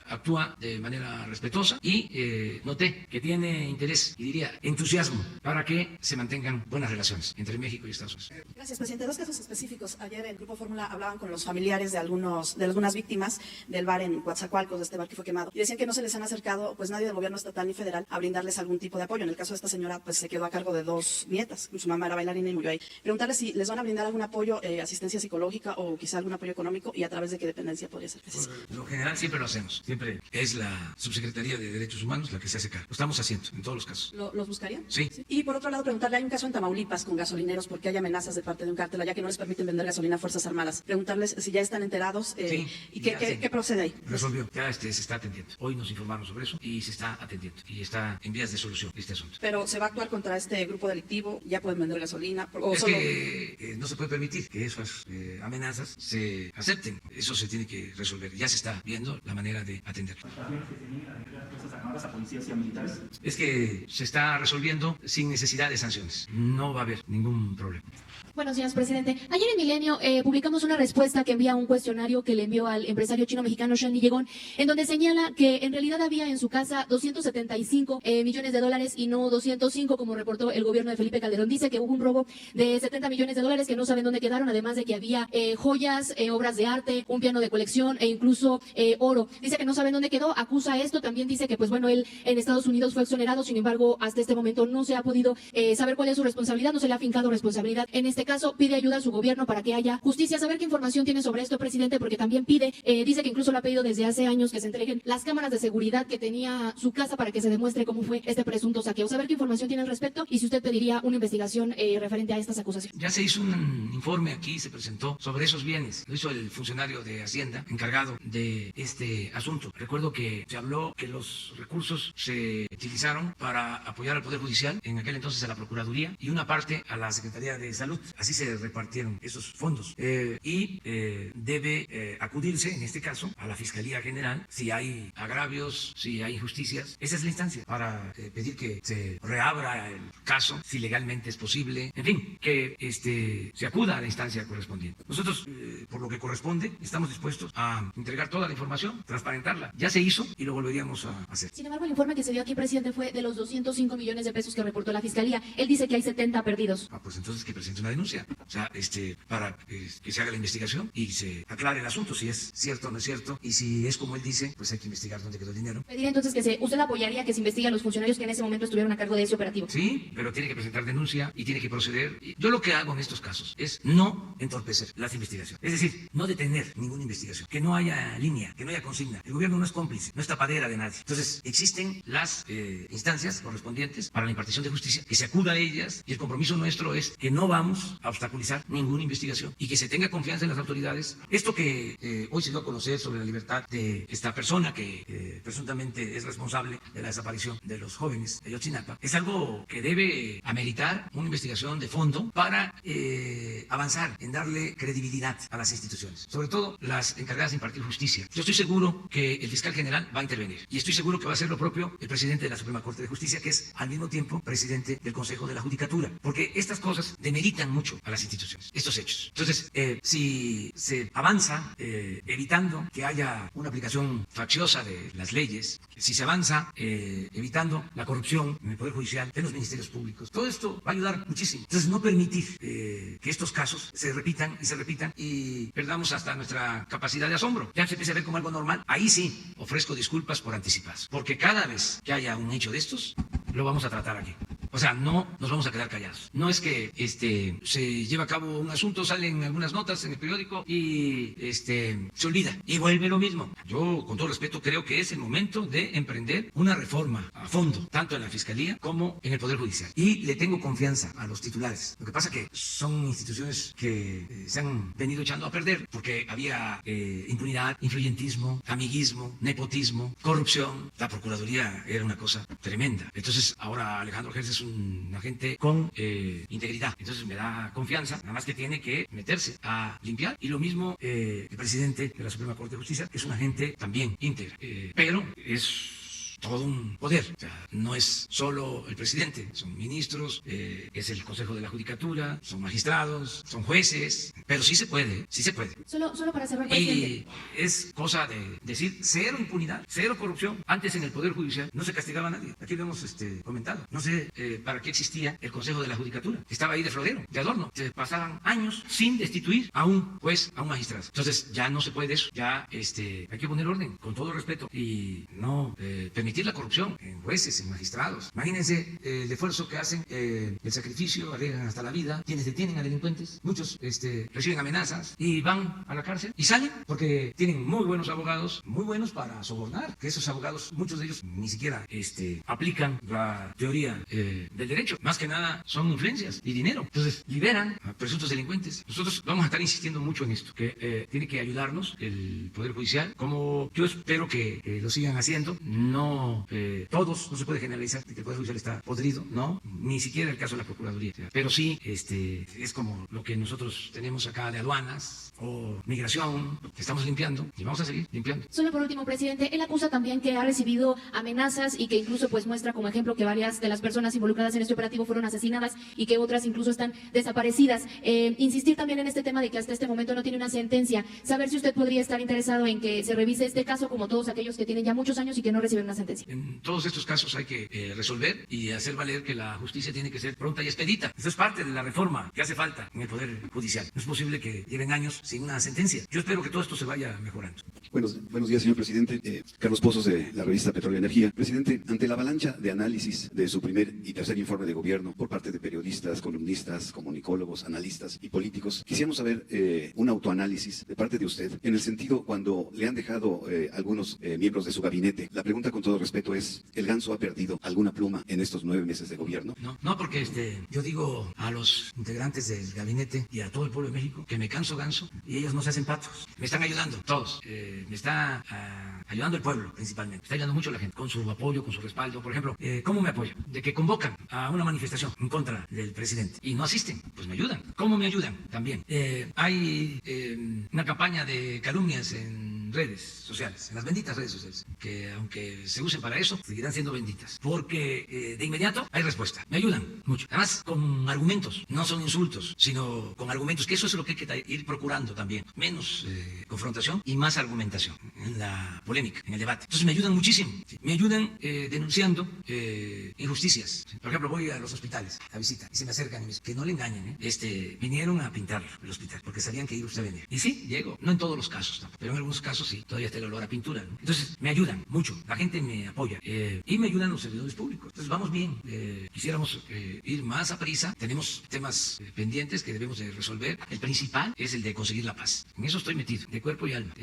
actúa de manera respetuosa y noté que tiene interés y diría entusiasmo para que se mantengan buenas relaciones entre México y Estados Unidos. Gracias, presidente. Dos casos específicos. Ayer en Grupo Fórmula hablaban con los familiares de algunas víctimas del bar en Coatzacoalcos, de este bar que fue quemado, y decían que no se les han acercado pues nadie del gobierno estatal ni federal a brindarles algún tipo de apoyo. En el caso de esta señora, pues se quedó a cargo de 2 nietas. Su mamá era bailarina y murió ahí. Preguntarle si les van a brindar algún apoyo, asistencia psicológica o quizá algún apoyo económico y a través de qué dependencia podría ser. Gracias. Por lo general siempre lo hacemos. Siempre es la Subsecretaría de Derechos Humanos la que se hace cargo. Lo estamos haciendo en todos los casos. ¿Los buscarían? Sí. Y por otro lado, preguntarle, hay un caso en Tamaulipas con gasolineros porque hay amenazas de parte de un cártel allá que no les permiten vender gasolina a Fuerzas Armadas. Preguntarles si ya están enterados sí, y qué procede ahí. Resolvió. Ya se está atendiendo. Hoy nos informaron sobre eso y se está atendiendo. Y está en vías de solución este asunto. Pero ¿se va a actuar contra este grupo delictivo? ¿Ya pueden vender gasolina? Es que no se puede permitir que esas amenazas se acepten. Eso se tiene que resolver. Ya se está viendo la manera de atenderlo. A policías y a militares. Es que se está resolviendo sin necesidad de sanciones. No va a haber ningún problema. Buenos días, presidente. Ayer en Milenio publicamos una respuesta que envía un cuestionario que le envió al empresario chino-mexicano Shen Liyegón, en donde señala que en realidad había en su casa 275 millones de dólares y no 205, como reportó el gobierno de Felipe Calderón. Dice que hubo un robo de 70 millones de dólares que no saben dónde quedaron, además de que había joyas, obras de arte, un piano de colección e incluso oro. Dice que no saben dónde quedó, acusa esto, también dice que pues bueno, él en Estados Unidos fue exonerado, sin embargo, hasta este momento no se ha podido saber cuál es su responsabilidad, no se le ha fincado responsabilidad. En este caso, pide ayuda a su gobierno para que haya justicia. Saber qué información tiene sobre esto, presidente, porque también pide, dice que incluso lo ha pedido desde hace años que se entreguen las cámaras de seguridad que tenía su casa para que se demuestre cómo fue este presunto saqueo. Saber qué información tiene al respecto y si usted pediría una investigación referente a estas acusaciones. Ya se hizo un informe aquí, se presentó sobre esos bienes. Lo hizo el funcionario de Hacienda encargado de este asunto. Recuerdo que se habló que los recursos se utilizaron para apoyar al Poder Judicial, en aquel entonces a la Procuraduría, y una parte a la Secretaría de Salud. Así se repartieron esos fondos. Debe acudirse, en este caso, a la Fiscalía General si hay agravios, si hay injusticias. Esa es la instancia para pedir que se reabra el caso, si legalmente es posible. En fin, que se acuda a la instancia correspondiente. Nosotros, por lo que corresponde, estamos dispuestos a entregar toda la información, transparentarla. Ya se hizo y lo volveríamos a hacer. Sin embargo, el informe que se dio aquí, presidente, fue de los 205 millones de pesos que reportó la Fiscalía. Él dice que hay 70 perdidos. Pues entonces que presente una denuncia. O sea, para que se haga la investigación y se aclare el asunto, si es cierto o no es cierto. Y si es como él dice, pues hay que investigar dónde quedó el dinero. Pedir entonces que usted apoyaría que se investiguen a los funcionarios que en ese momento estuvieron a cargo de ese operativo. Sí, pero tiene que presentar denuncia y tiene que proceder. Yo lo que hago en estos casos es no entorpecer las investigaciones. Es decir, no detener ninguna investigación. Que no haya línea, que no haya consigna. El gobierno no es cómplice, no es tapadera de nadie. Entonces, existen las instancias correspondientes para la impartición de justicia, que se acuda a ellas, y el compromiso nuestro es que no vamos a obstaculizar ninguna investigación y que se tenga confianza en las autoridades. Esto que hoy se dio a conocer sobre la libertad de esta persona que presuntamente es responsable de la desaparición de los jóvenes de Ayotzinapa es algo que debe ameritar una investigación de fondo para avanzar en darle credibilidad a las instituciones, sobre todo las encargadas de impartir justicia. Yo estoy seguro que el fiscal general va a intervenir y estoy seguro que va a hacer lo propio el presidente de la Suprema Corte de Justicia, que es al mismo tiempo presidente del Consejo de la Judicatura, porque estas cosas demeritan mucho a las instituciones, estos hechos. Entonces, si se avanza evitando que haya una aplicación facciosa de las leyes, si se avanza evitando la corrupción en el Poder Judicial, en los ministerios públicos, todo esto va a ayudar muchísimo. Entonces, no permitir que estos casos se repitan y perdamos hasta nuestra capacidad de asombro. Ya se empieza a ver como algo normal. Ahí sí ofrezco disculpas por anticipadas, porque cada vez que haya un hecho de estos, lo vamos a tratar aquí. O sea, no nos vamos a quedar callados. No es que se lleva a cabo un asunto, salen algunas notas en el periódico y se olvida y vuelve lo mismo. Yo, con todo respeto, creo que es el momento de emprender una reforma a fondo, tanto en la Fiscalía como en el Poder Judicial. Y le tengo confianza a los titulares. Lo que pasa que son instituciones que se han venido echando a perder porque había impunidad, influyentismo, amiguismo, nepotismo, corrupción. La Procuraduría era una cosa tremenda. Entonces, ahora Alejandro Gertz es un agente con integridad. Entonces me da confianza, nada más que tiene que meterse a limpiar. Y lo mismo el presidente de la Suprema Corte de Justicia, que es un agente también íntegro. Pero es todo un poder. O sea, no es solo el presidente, son ministros, es el Consejo de la Judicatura, son magistrados, son jueces, pero sí se puede, sí se puede. Solo para cerrar, presidente. Y es cosa de decir cero impunidad, cero corrupción. Antes en el Poder Judicial no se castigaba a nadie. Aquí lo hemos comentado. No sé para qué existía el Consejo de la Judicatura. Estaba ahí de florero, de adorno. Se pasaban años sin destituir a un juez, a un magistrado. Entonces ya no se puede eso. Ya hay que poner orden, con todo respeto, y no permitir la corrupción en jueces, en magistrados. Imagínense el esfuerzo que hacen, el sacrificio, arriesgan hasta la vida. Quienes detienen a delincuentes, muchos reciben amenazas y van a la cárcel y salen porque tienen muy buenos abogados, muy buenos para sobornar, que esos abogados, muchos de ellos ni siquiera aplican la teoría del derecho. Más que nada son influencias y dinero. Entonces liberan a presuntos delincuentes. Nosotros vamos a estar insistiendo mucho en esto, que tiene que ayudarnos el Poder Judicial, como yo espero que lo sigan haciendo. No todos, no se puede generalizar que el Poder Judicial está podrido, no, ni siquiera el caso de la Procuraduría, pero sí es como lo que nosotros tenemos acá de aduanas o migración, que estamos limpiando y vamos a seguir limpiando. Solo por último, presidente, él acusa también que ha recibido amenazas y que incluso pues muestra como ejemplo que varias de las personas involucradas en este operativo fueron asesinadas y que otras incluso están desaparecidas. Insistir también en este tema de que hasta este momento no tiene una sentencia. Saber si usted podría estar interesado en que se revise este caso como todos aquellos que tienen ya muchos años y que no reciben una sentencia. En todos estos casos hay que resolver y hacer valer que la justicia tiene que ser pronta y expedita. Esto es parte de la reforma que hace falta en el Poder Judicial. No es posible que lleven años sin una sentencia. Yo espero que todo esto se vaya mejorando. Buenos días, señor presidente. Carlos Pozos, de la revista Petróleo y Energía. Presidente, ante la avalancha de análisis de su primer y tercer informe de gobierno por parte de periodistas, columnistas, comunicólogos, analistas y políticos, quisiéramos saber un autoanálisis de parte de usted en el sentido cuando le han dejado algunos miembros de su gabinete. La pregunta, con todo respeto es, ¿el ganso ha perdido alguna pluma en estos 9 meses de gobierno? No, porque yo digo a los integrantes del gabinete y a todo el pueblo de México que me canso ganso y ellos no se hacen patos. Me están ayudando, todos. Me está ayudando el pueblo, principalmente. Me está ayudando mucho la gente, con su apoyo, con su respaldo. Por ejemplo, ¿cómo me apoyo? De que convocan a una manifestación en contra del presidente y no asisten, pues me ayudan. ¿Cómo me ayudan? También. Hay una campaña de calumnias en redes sociales, en las benditas redes sociales, que aunque se usen para eso, seguirán siendo benditas. Porque de inmediato hay respuesta. Me ayudan mucho. Además, con argumentos. No son insultos, sino con argumentos, que eso es lo que hay que ir procurando también. Menos confrontación y más argumentación en la polémica, en el debate. Entonces me ayudan muchísimo. ¿Sí? Me ayudan denunciando injusticias. ¿Sí? Por ejemplo, voy a los hospitales a visita y se me acercan y me dicen que no le engañen. Vinieron a pintar el hospital porque sabían que iba usted a venir. Y sí, llego. No en todos los casos tampoco, pero en algunos casos sí. Todavía está el olor a pintura, ¿no? Entonces me ayudan mucho. La gente me apoya y me ayudan los servidores públicos. Entonces vamos bien. Quisiéramos ir más a prisa. Tenemos temas pendientes que debemos de resolver. El principal es el de conseguir la paz. En eso estoy metido, de cuerpo y alma.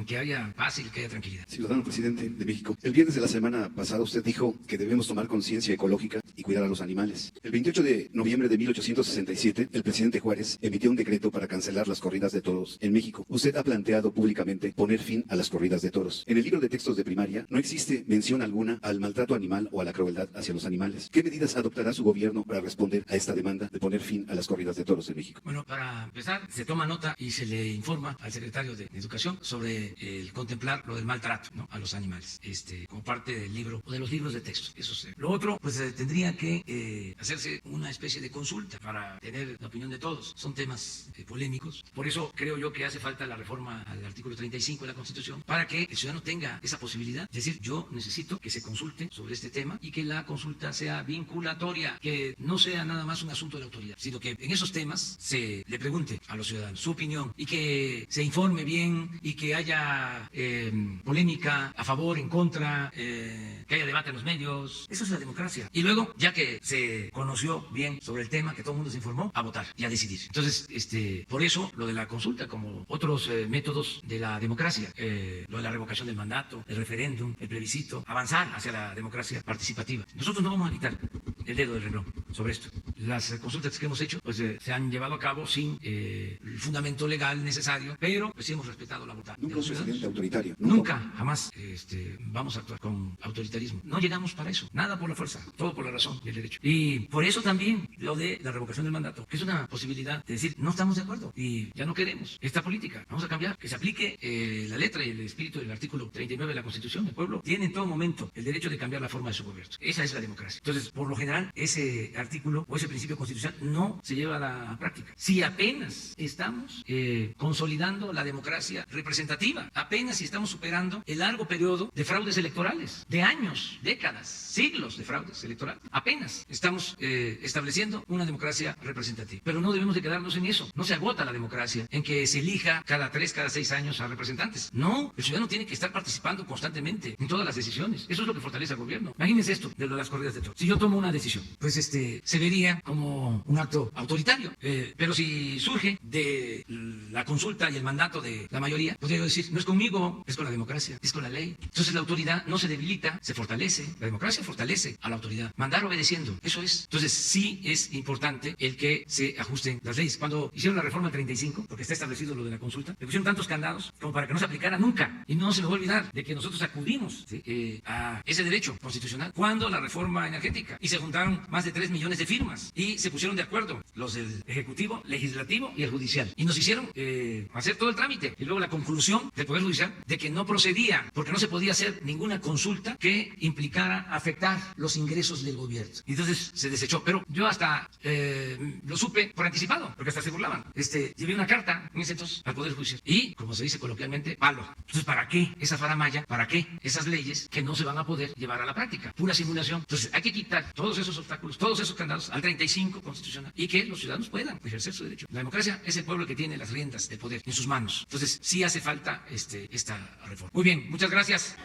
Que haya paz y que haya tranquilidad. Ciudadano presidente de México, el viernes de la semana pasada usted dijo que debemos tomar conciencia ecológica y cuidar a los animales. El 28 de noviembre de 1867, el presidente Juárez emitió un decreto para cancelar las corridas de toros en México. Usted ha planteado públicamente poner fin a las corridas de toros. En el libro de textos de primaria no existe mención alguna al maltrato animal o a la crueldad hacia los animales. ¿Qué medidas adoptará su gobierno para responder a esta demanda de poner fin a las corridas de toros en México? Bueno, para empezar, se toma nota y se le informa al secretario de Educación sobre el contemplar lo del maltrato, ¿no?, a los animales, como parte del libro o de los libros de texto. Eso sí. Lo otro, pues tendría que hacerse una especie de consulta para tener la opinión de todos. Son temas polémicos. Por eso creo yo que hace falta la reforma al artículo 35 de la Constitución para que el ciudadano tenga esa posibilidad. Es decir, yo necesito que se consulte sobre este tema y que la consulta sea vinculatoria, que no sea nada más un asunto de la autoridad, sino que en esos temas se le pregunte a los ciudadanos su opinión y que se informe bien y que haya polémica a favor, en contra, que haya debate en los medios. Eso es la democracia. Y luego, ya que se conoció bien sobre el tema, que todo el mundo se informó, a votar y a decidir. Entonces, por eso lo de la consulta, como otros métodos de la democracia, lo de la revocación del mandato, el referéndum, el plebiscito, avanzar hacia la democracia participativa. Nosotros no vamos a quitar el dedo del renglón sobre esto. Las consultas que hemos hecho pues se han llevado a cabo sin el fundamento legal necesario, pero pues sí hemos respetado la voluntad. Nunca un presidente autoritario. Nunca, jamás vamos a actuar con autoritarismo. No llegamos para eso. Nada por la fuerza, todo por la razón y el derecho. Y por eso también lo de la revocación del mandato, que es una posibilidad de decir, no estamos de acuerdo y ya no queremos esta política. Vamos a cambiar, que se aplique la letra y el espíritu del artículo 39 de la Constitución. El pueblo tiene en todo momento el derecho de cambiar la forma de su gobierno. Esa es la democracia. Entonces, por lo general, ese artículo o ese principio constitucional no se lleva a la práctica. Si apenas estamos consolidando la democracia representativa, apenas si estamos superando el largo periodo de fraudes electorales, de años, décadas, siglos de fraudes electorales, apenas estamos estableciendo una democracia representativa. Pero no debemos de quedarnos en eso. No se agota la democracia en que se elija cada 3, cada 6 años a representantes. No, el ciudadano tiene que estar participando constantemente en todas las decisiones. Eso es lo que fortalece al gobierno. Imagínense esto de las corridas de toros. Si yo tomo una decisión, pues se vería como un acto autoritario. Pero si surge de la consulta y el mandato de la mayoría, podría yo decir, no es conmigo, es con la democracia, es con la ley. Entonces la autoridad no se debilita, se fortalece. La democracia fortalece a la autoridad. Mandar obedeciendo, eso es. Entonces sí es importante el que se ajusten las leyes. Cuando hicieron la reforma del 35, porque está establecido lo de la consulta, le pusieron tantos candados como para que no se aplicara nunca. Y no se me va a olvidar de que nosotros acudimos, ¿sí?, a ese derecho constitucional cuando la reforma energética, y se juntaron más de 3 millones de firmas y se pusieron de acuerdo los del Ejecutivo, Legislativo y el Judicial, y nos hicieron hacer todo el trámite, y luego la conclusión del Poder Judicial de que no procedía, porque no se podía hacer ninguna consulta que implicara afectar los ingresos del gobierno. Y entonces se desechó, pero yo hasta lo supe por anticipado, porque hasta se burlaban. Llevé una carta en ese entonces al Poder Judicial y, como se dice coloquialmente, palo. Entonces, ¿para qué esa faramaya? ¿Para qué esas leyes que no se van a poder llevar a la práctica? Pura simulación. Entonces, hay que quitar todos esos obstáculos, todos esos candados al 35 constitucional, y que los ciudadanos puedan ejercer su derecho. La democracia es el pueblo que tiene las riendas del poder en sus manos. Entonces, sí hace falta esta reforma. Muy bien, muchas gracias.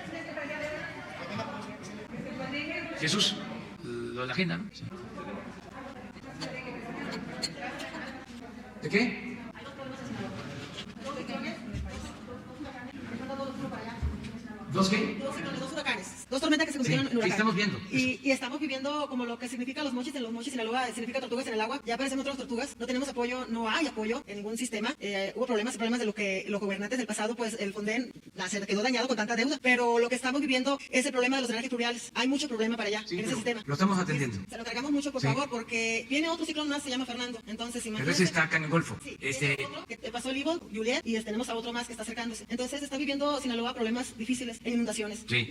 Jesús, lo de la agenda, ¿no? Sí. ¿De qué? ¿Dos qué? Dos huracanes. Dos tormentas que se convirtieron en huracán. Estamos viendo. Y estamos viviendo como lo que significa los mochis. En los mochis, Sinaloa, significa tortugas en el agua. Ya aparecen otras tortugas. No tenemos apoyo, no hay apoyo en ningún sistema. Hubo problemas de lo que los gobernantes del pasado, pues el Fonden se quedó dañado con tanta deuda. Pero lo que estamos viviendo es el problema de los drenajes pluviales. Hay mucho problema para allá, en ese sistema. Lo estamos atendiendo. Se lo cargamos mucho, por favor, porque viene otro ciclón más, se llama Fernando. Entonces, Pero ese está acá en el Golfo. Sí, otro, que pasó el Ivo, Juliet, y tenemos a otro más que está acercándose. Entonces, está viviendo Sinaloa problemas difíciles en inundaciones. Sí,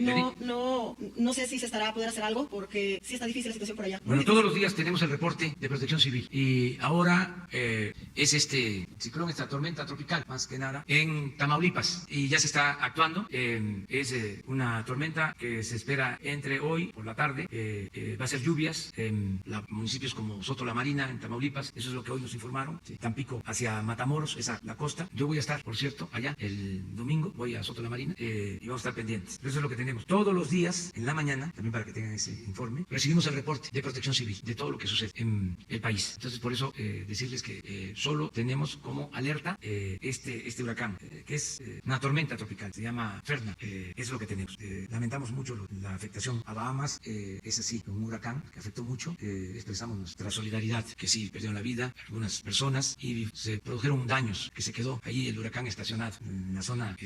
no sé si se estará a poder hacer algo, porque sí está difícil la situación por allá. Bueno, todos los días tenemos el reporte de Protección Civil y ahora es este ciclón, esta tormenta tropical, más que nada, en Tamaulipas y ya se está actuando. Es una tormenta que se espera entre hoy por la tarde. Va a ser lluvias en municipios como Soto la Marina, en Tamaulipas. Eso es lo que hoy nos informaron. Tampico hacia Matamoros, esa la costa. Yo voy a estar, por cierto, allá el domingo. Voy a Soto la Marina y vamos a estar pendientes. Eso es lo que tenemos. Todos los días, en la mañana, también para que tengan ese informe, recibimos el reporte de Protección Civil de todo lo que sucede en el país. Entonces, por eso decirles que solo tenemos como alerta este huracán, que es una tormenta tropical, se llama Ferna. Es lo que tenemos. Lamentamos mucho la afectación a Bahamas. Es así, un huracán que afectó mucho. Expresamos nuestra solidaridad, que sí perdieron la vida algunas personas y se produjeron daños, que se quedó ahí el huracán estacionado en la zona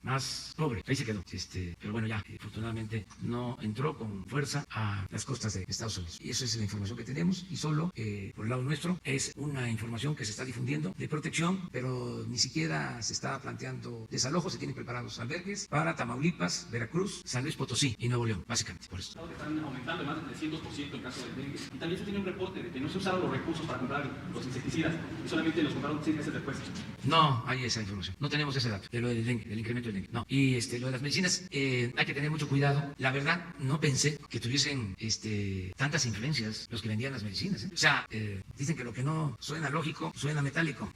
más pobre. Ahí se quedó. Pero bueno, ya afortunadamente no entró con fuerza a las costas de Estados Unidos. Y eso es la información que tenemos y solo por el lado nuestro es una información que se está difundiendo de protección, pero ni siquiera se está planteando desalojo. Se tienen preparados albergues para Tamaulipas, Veracruz, San Luis Potosí y Nuevo León, básicamente por eso. Están aumentando más del 300% en caso del dengue. Y también se tiene un reporte de que no se usaron los recursos para comprar los insecticidas y solamente los compraron 6 meses después. No hay esa información. No tenemos ese dato de lo del dengue, del incremento del dengue. No. Y lo de las medicinas, hay que tener mucho cuidado. La verdad, no pensé que tuviesen tantas influencias los que vendían las medicinas. O sea, dicen que lo que no suena lógico, suena metálico.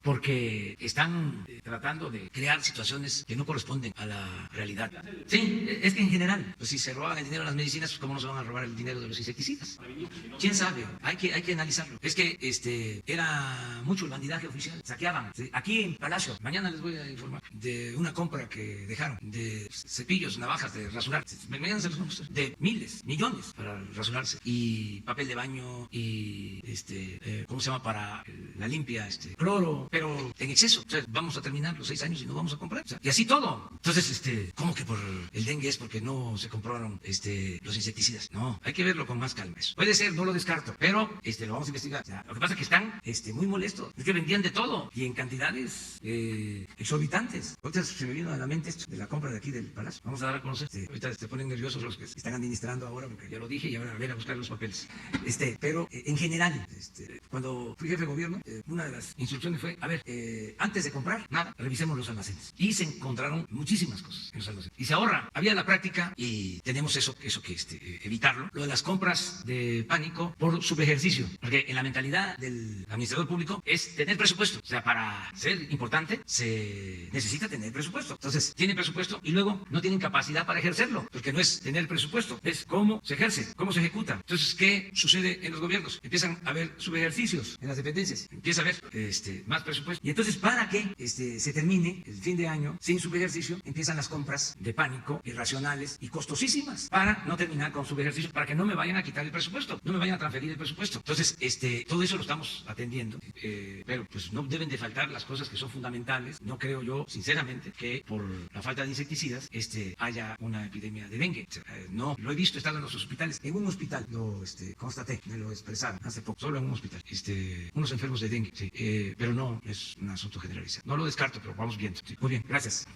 Porque están tratando de crear situaciones que no corresponden a la realidad. Sí, es que en general, pues si se robaban el dinero de las medicinas, pues ¿cómo no se van a robar el dinero de los insecticidas? ¿Quién sabe? Hay que analizarlo. Es que era mucho el bandidaje oficial. Saqueaban. Aquí en Palacio, mañana les voy a informar de una compra que dejaron de cepillos, navajas de rasurar. Mañana se los vamos a mostrar. De miles, millones para rasurarse. Y papel de baño y ¿cómo se llama? Para la limpia, cloro, pero en exceso. O sea, vamos a terminar los 6 años y no vamos a comprar. O sea, y así todo. Entonces, ¿cómo que por el dengue es porque no se compraron los insecticidas? No, hay que verlo con más calma eso. Puede ser, no lo descarto, pero lo vamos a investigar. O sea, lo que pasa es que están muy molestos. Es que vendían de todo y en cantidades exorbitantes. Ahorita se me vino a la mente esto de la compra de aquí del Palacio. Vamos a dar a conocer. Ahorita se ponen nerviosos los que están administrando ahora porque ya lo dije y ahora a ver a buscar los papeles. Pero en general, cuando fui jefe de gobierno, una de las instrucciones fue, a ver, antes de comprar nada, revisemos los almacenes. Y se encontraron muchísimas cosas en los almacenes. Y se ahorra. Había la práctica y tenemos eso que evitarlo. Lo de las compras de pánico por subejercicio. Porque en la mentalidad del administrador público es tener presupuesto. O sea, para ser importante se necesita tener presupuesto. Entonces, tienen presupuesto y luego no tienen capacidad para ejercerlo. Porque no es tener presupuesto, es cómo se ejerce, cómo se ejecuta. Entonces, ¿qué sucede en los gobiernos? Empiezan a haber subejercicios en las dependencias. Empieza a haber más presupuesto. Y entonces, para que se termine el fin de año sin subejercicio, empiezan las compras de pánico irracionales y costosísimas para no terminar con subejercicio, para que no me vayan a quitar el presupuesto, no me vayan a transferir el presupuesto. Entonces, todo eso lo estamos atendiendo, pero pues no deben de faltar las cosas que son fundamentales. No creo yo, sinceramente, que por la falta de insecticidas haya una epidemia de dengue. O sea, no, lo he visto, he estado en los hospitales. En un hospital lo constaté, me lo expresaron hace poco, solo en un hospital. Unos enfermos de dengue, sí, pero no es un asunto generalizado. No lo descarto, pero vamos viendo. Sí. Muy bien, gracias.